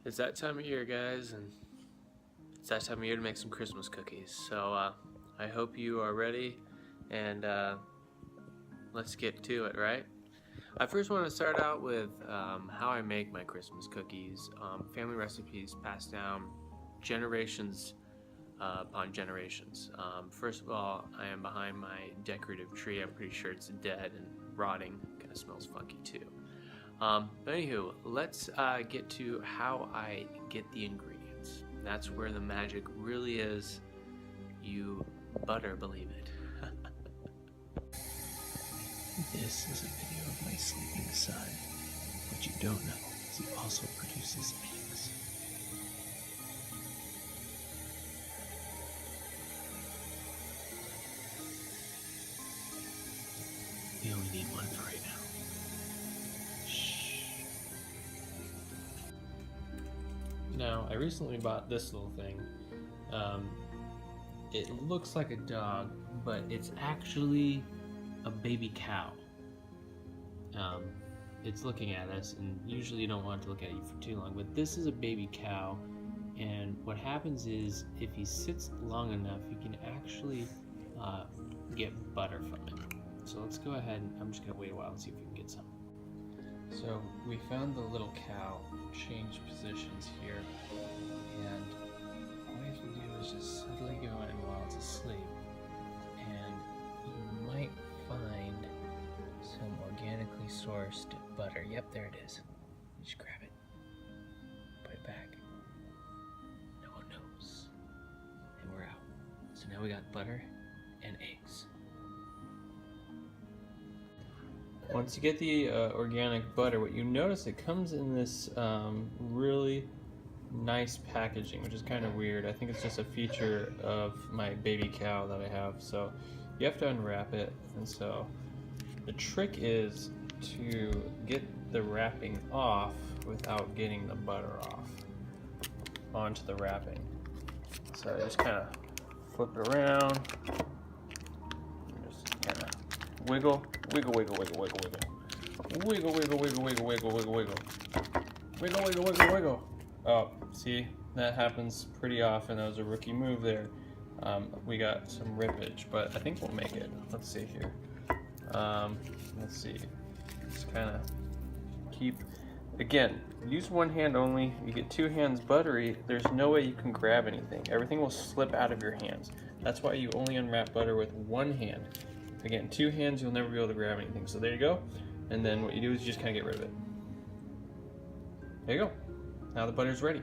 It's that time of year, guys, and it's that time of year to make some Christmas cookies. So I hope you are ready, and let's get to it, right? I first want to start out with how I make my Christmas cookies. Family recipes passed down generations upon generations. First of all, I am behind my decorative tree. I'm pretty sure it's dead and rotting. Kind of smells funky too. But anywho, let's get to how I get the ingredients. That's where the magic really is. You better believe it. This is a video of my sleeping son. What you don't know is he also produces eggs. We only need one for right now. Shh. Now, I recently bought this little thing. It looks like a dog, but it's actually a baby cow. It's looking at us, and usually you don't want it to look at you for too long, but this is a baby cow, and what happens is if he sits long enough, you can actually get butter from it. So let's go ahead, and I'm just going to wait a while and see if we can get some. So we found the little cow, changed positions here, and all we have to do is just subtly go in while it's asleep, and you might find some organically sourced butter. Yep, there it is. Just grab it, put it back. No one knows. And we're out. So now we got butter and eggs. Once you get the organic butter, what you notice, it comes in this really nice packaging, which is kind of weird. I think it's just a feature of my baby cow that I have. So you have to unwrap it, and so the trick is to get the wrapping off without getting the butter off onto the wrapping. So I just kind of flip it around, and just kind of wiggle, wiggle, wiggle, wiggle, wiggle, wiggle, wiggle, wiggle, wiggle, wiggle, wiggle, wiggle, wiggle, wiggle, wiggle, wiggle, wiggle. Oh, see, that happens pretty often. That was a rookie move there. We got some rippage, but I think we'll make it. Let's see here. Let's see. Just kind of keep. Again, use one hand only. You get two hands buttery, there's no way you can grab anything. Everything will slip out of your hands. That's why you only unwrap butter with one hand. Again, two hands, you'll never be able to grab anything. So there you go. And then what you do is you just kind of get rid of it. There you go. Now the butter's ready.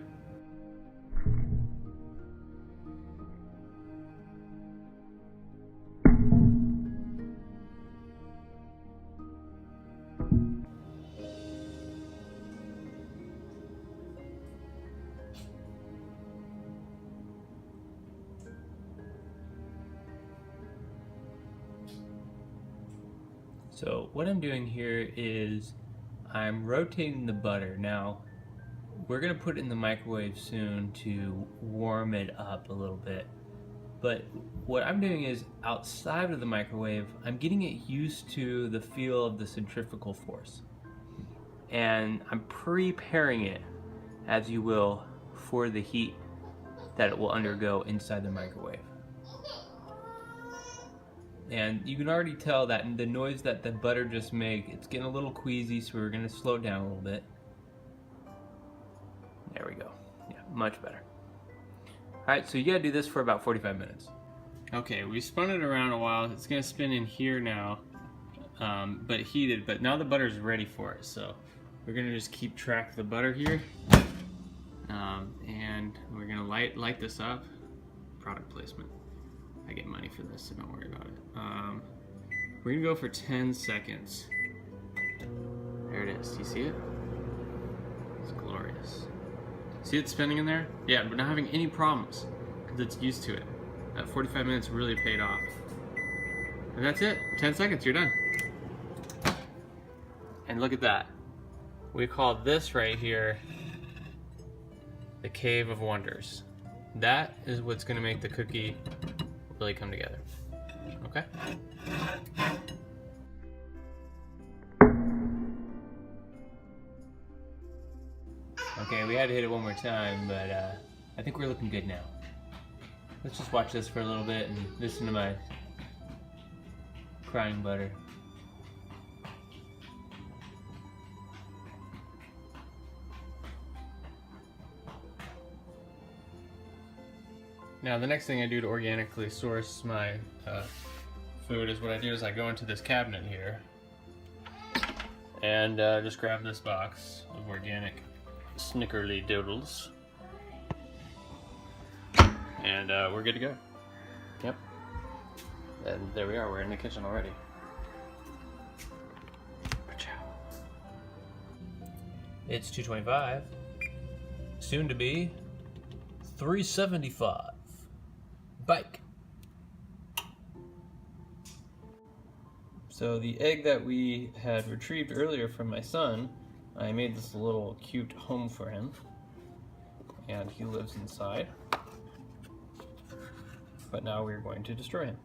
So what I'm doing here is I'm rotating the butter. Now, we're gonna put it in the microwave soon to warm it up a little bit. But what I'm doing is outside of the microwave, I'm getting it used to the feel of the centrifugal force. And I'm preparing it, as you will, for the heat that it will undergo inside the microwave. And you can already tell that the noise that the butter just made, it's getting a little queasy, so we're gonna slow it down a little bit. There we go. Yeah, much better. Alright, so you gotta do this for about 45 minutes. Okay, we spun it around a while. It's gonna spin in here now, but heated, but now the butter's ready for it. So we're gonna just keep track of the butter here. And we're gonna light this up. Product placement. I get money for this, so don't worry about it. We're gonna go for 10 seconds. There it is. Do you see it? It's glorious. See it spinning in there? Yeah, we're not having any problems because it's used to it. That 45 minutes really paid off. And that's it. 10 seconds, you're done. And look at that. We call this right here the Cave of Wonders. That is what's gonna make the cookie really come together. Okay? Okay, we had to hit it one more time, but I think we're looking good now. Let's just watch this for a little bit and listen to my crying butter. Now the next thing I do to organically source my food is what I do is I go into this cabinet here and just grab this box of organic Snickerly Doodles, and we're good to go. Yep. And there we are, we're in the kitchen already. It's 2:25, soon to be 3:75. Bike. So the egg that we had retrieved earlier from my son, I made this little cute home for him, and he lives inside. But now we're going to destroy him.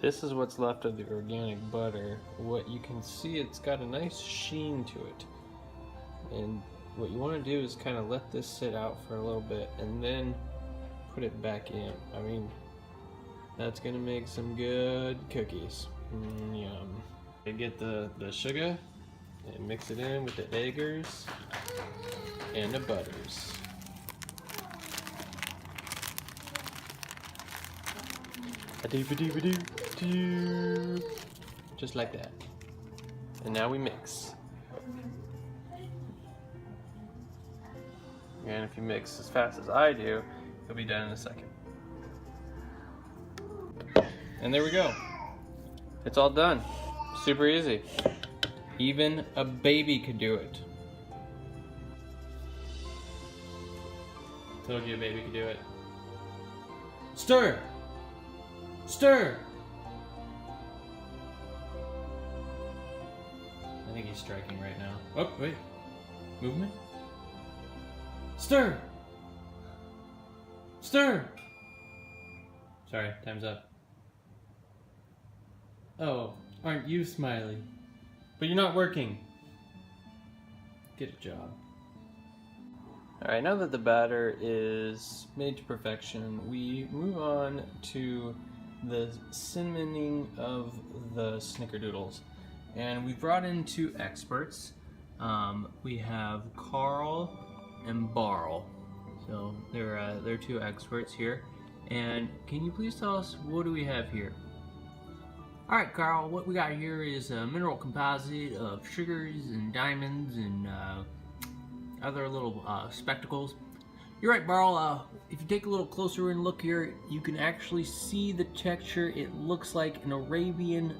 This is what's left of the organic butter. What you can see, it's got a nice sheen to it. And what you want to do is kind of let this sit out for a little bit and then put it back in. I mean, that's gonna make some good cookies. Yum. You get the sugar and mix it in with the eggers and the butters. Just like that. And now we mix. And if you mix as fast as I do, you'll be done in a second. And there we go. It's all done. Super easy. Even a baby could do it. Told you a baby could do it. Stir! Stir! I think he's striking right now. Oh, wait. Movement? Stir! Stir! Sorry, time's up. Oh, aren't you Smiley? But you're not working. Get a job. Alright, now that the batter is made to perfection, we move on to the cinnamoning of the snickerdoodles. And we brought in two experts. We have Carl and Barl. So they're two experts here. And can you please tell us, what do we have here? Alright, Carl, what we got here is a mineral composite of sugars and diamonds and other little spectacles. You're right, Barl. If you take a little closer and look here, you can actually see the texture. It looks like an Arabian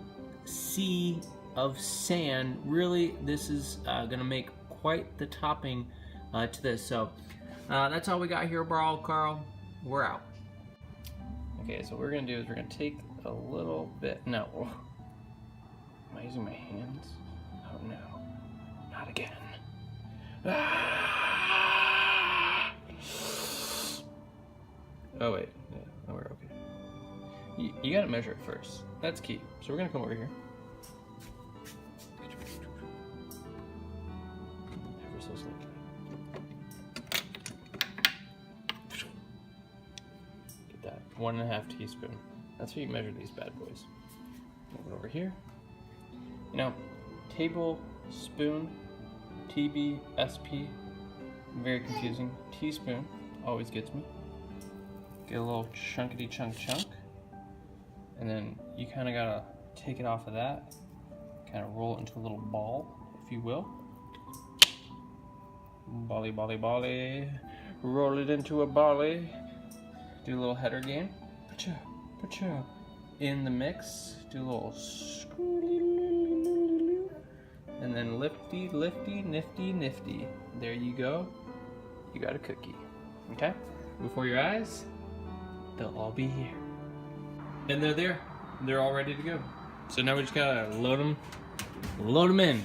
Sea of sand. Really, this is gonna make quite the topping to this. So that's all we got here, Barl. Carl, we're out. Okay, so what we're gonna do is we're gonna take a little bit. No, am I using my hands? Oh no, not again. Oh wait, no, we're okay. You gotta measure it first. That's key. So we're gonna come over here. Ever so slightly. Get that 1.5 teaspoon. That's how you measure these bad boys. Move it over here. Now, tablespoon, TB, SP, very confusing. Teaspoon always gets me. Get a little chunkity chunk, and then you kind of gotta take it off of that, kind of roll it into a little ball, if you will. Bally, bally, bally. Roll it into a bally. Do a little header game. Pacha, pacha. In the mix, do a little and then lifty, lifty, nifty, nifty. There you go. You got a cookie. Okay? Before your eyes, they'll all be here. And they're there. They're all ready to go. So now we just gotta load them in.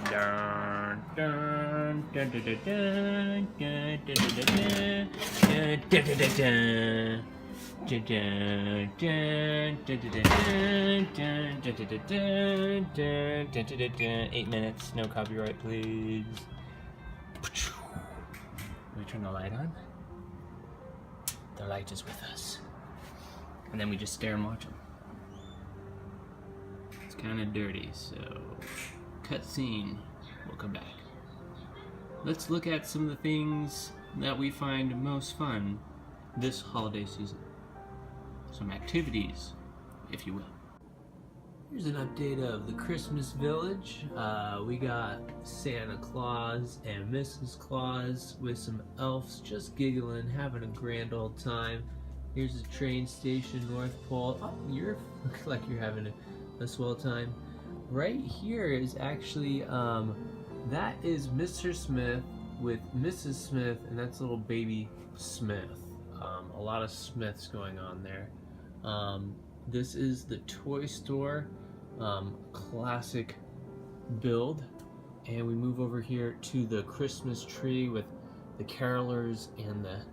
Dun, dun, dun, dun, dun, dun, dun, dun, dun, dun, dun, dun. 8 minutes, no copyright, please. We turn the light on. The light is with us. And then we just stare and watch them. It's kind of dirty, so cutscene. We'll come back. Let's look at some of the things that we find most fun this holiday season. Some activities, if you will. Here's an update of the Christmas Village. We got Santa Claus and Mrs. Claus with some elves just giggling, having a grand old time. Here's the train station, North Pole. Oh, you look like you're having a swell time. Right here is actually, that is Mr. Smith with Mrs. Smith, and that's little baby Smith. A lot of Smiths going on there. This is the toy store, classic build, and we move over here to the Christmas tree with the carolers and the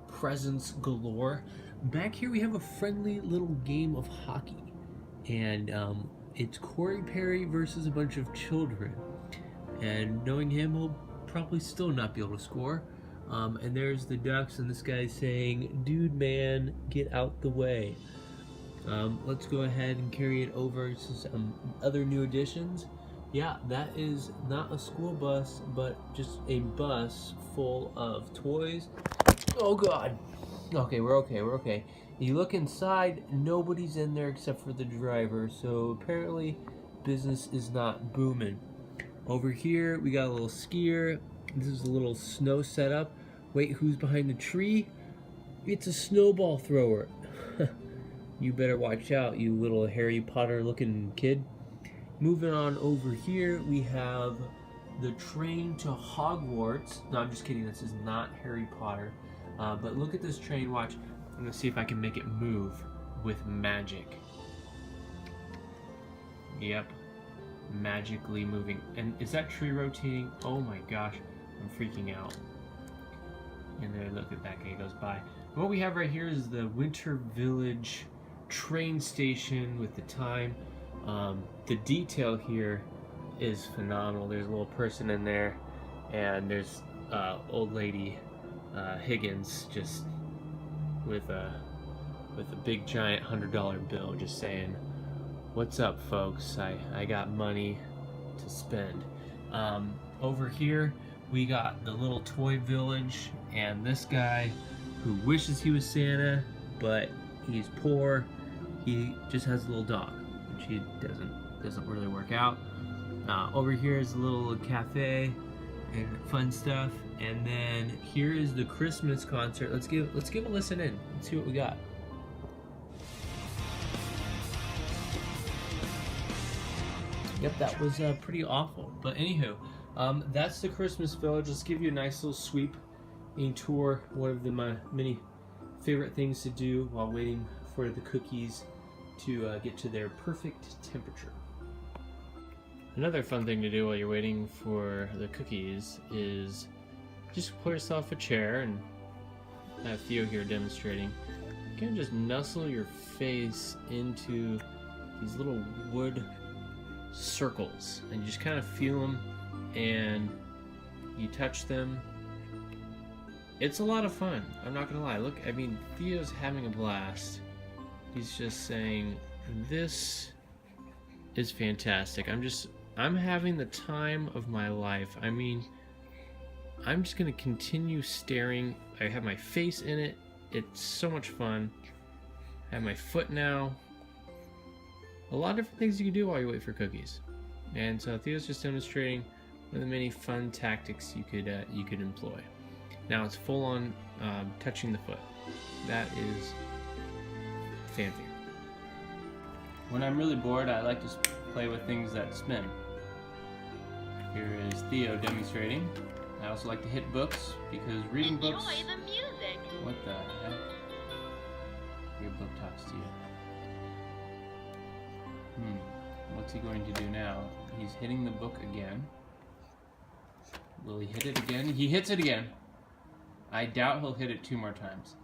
presents galore. Back here we have a friendly little game of hockey, and it's Corey Perry versus a bunch of children, and knowing him, he'll probably still not be able to score. And there's the Ducks, and this guy's saying, "Dude, man, get out the way." Let's go ahead and carry it over to some other new additions. Yeah, that is not a school bus, but just a bus full of toys. Oh God. Okay, we're okay. You look inside, nobody's in there except for the driver, so apparently business is not booming. Over here, we got a little skier. This is a little snow setup. Wait, who's behind the tree? It's a snowball thrower. You better watch out, you little Harry Potter looking kid. Moving on over here, we have the train to Hogwarts. No, I'm just kidding, this is not Harry Potter. But look at this train, watch. I'm gonna see if I can make it move with magic. Yep, magically moving. And is that tree rotating? Oh my gosh, I'm freaking out. And then look at that guy goes by. What we have right here is the Winter Village train station with the time. The detail here is phenomenal. There's a little person in there, and there's old lady Higgins just with a big giant $100 bill, just saying, "What's up, folks? I got money to spend." Over here we got the little toy village, and this guy who wishes he was Santa, but he's poor. He just has a little dog, which he doesn't really work out. Over here is a little cafe and fun stuff, and then here is the Christmas concert. Let's give a listen in. Let's see what we got. Yep, that was pretty awful. But anywho, that's the Christmas Village. Let's give you a nice little sweep and tour. One of my many favorite things to do while waiting for the cookies to get to their perfect temperature. Another fun thing to do while you're waiting for the cookies is just pull yourself a chair, and I have Theo here demonstrating. You can just nuzzle your face into these little wood circles, and you just kind of feel them, and you touch them, it's a lot of fun. I'm not gonna lie. Look, I mean, Theo's having a blast. He's just saying, this is fantastic. I'm having the time of my life. I mean, I'm just gonna continue staring. I have my face in it. It's so much fun. I have my foot now. A lot of different things you can do while you wait for cookies. And so Theo's just demonstrating one of the many fun tactics you could employ. Now it's full on touching the foot. That is fancy. When I'm really bored, I like to play with things that spin. Here is Theo demonstrating. I also like to hit books because reading books. Enjoy the music. What the heck? Your book talks to you. What's he going to do now? He's hitting the book again. Will he hit it again? He hits it again. I doubt he'll hit it 2 more times.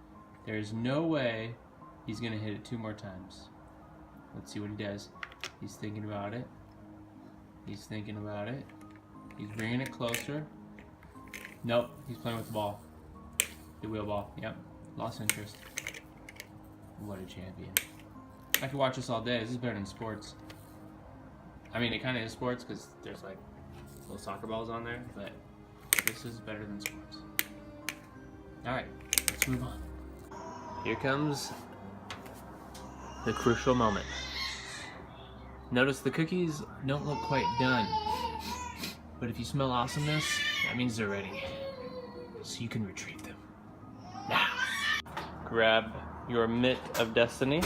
There's no way he's going to hit it 2 more times. Let's see what he does. He's thinking about it. He's thinking about it. He's bringing it closer. Nope, he's playing with the ball. The wheel ball. Yep, lost interest. What a champion. I could watch this all day. This is better than sports. I mean, it kind of is sports because there's like little soccer balls on there, but this is better than sports. Alright, let's move on. Here comes the crucial moment. Notice the cookies don't look quite done, but if you smell awesomeness, that means they're ready. So you can retrieve them. Now. Grab your mitt of destiny.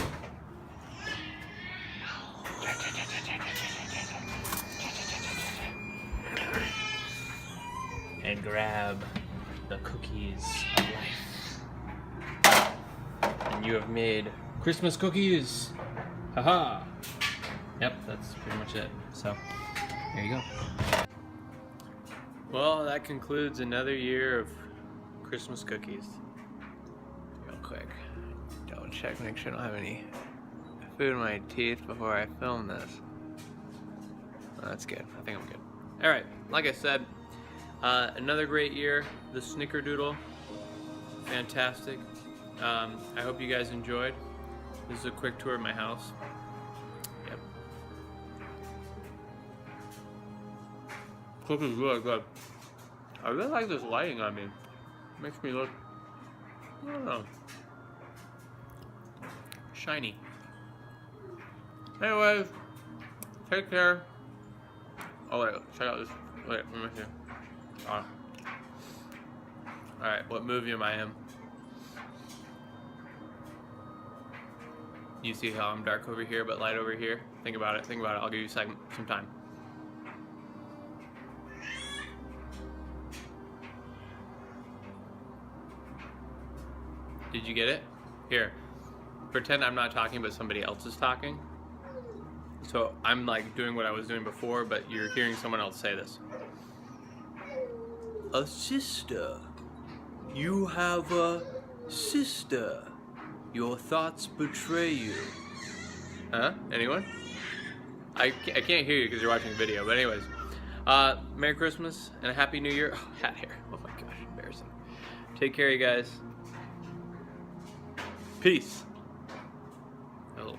And grab the cookies of life. And you have made Christmas cookies. Haha. Yep, that's pretty much it. So, there you go. Well, that concludes another year of Christmas cookies. Real quick, double check, make sure I don't have any food in my teeth before I film this. Oh, that's good. I think I'm good. All right, like I said, another great year. The Snickerdoodle, fantastic. I hope you guys enjoyed. This is a quick tour of my house. Yep. Cookies really good. I really like this lighting on me. It makes me look, I don't know, shiny. Anyways, take care. Oh wait, check out this. Wait, let me see. Alright, what movie am I in? You see how I'm dark over here but light over here? Think about it, I'll give you some time. Did you get it? Here, pretend I'm not talking but somebody else is talking. So I'm like doing what I was doing before, but you're hearing someone else say this. A sister. You have a sister. Your thoughts betray you. Huh? Anyone? I can't hear you because you're watching a video, but anyways. Merry Christmas and a Happy New Year. Oh, hat hair. Oh my gosh, embarrassing. Take care, you guys. Peace. A little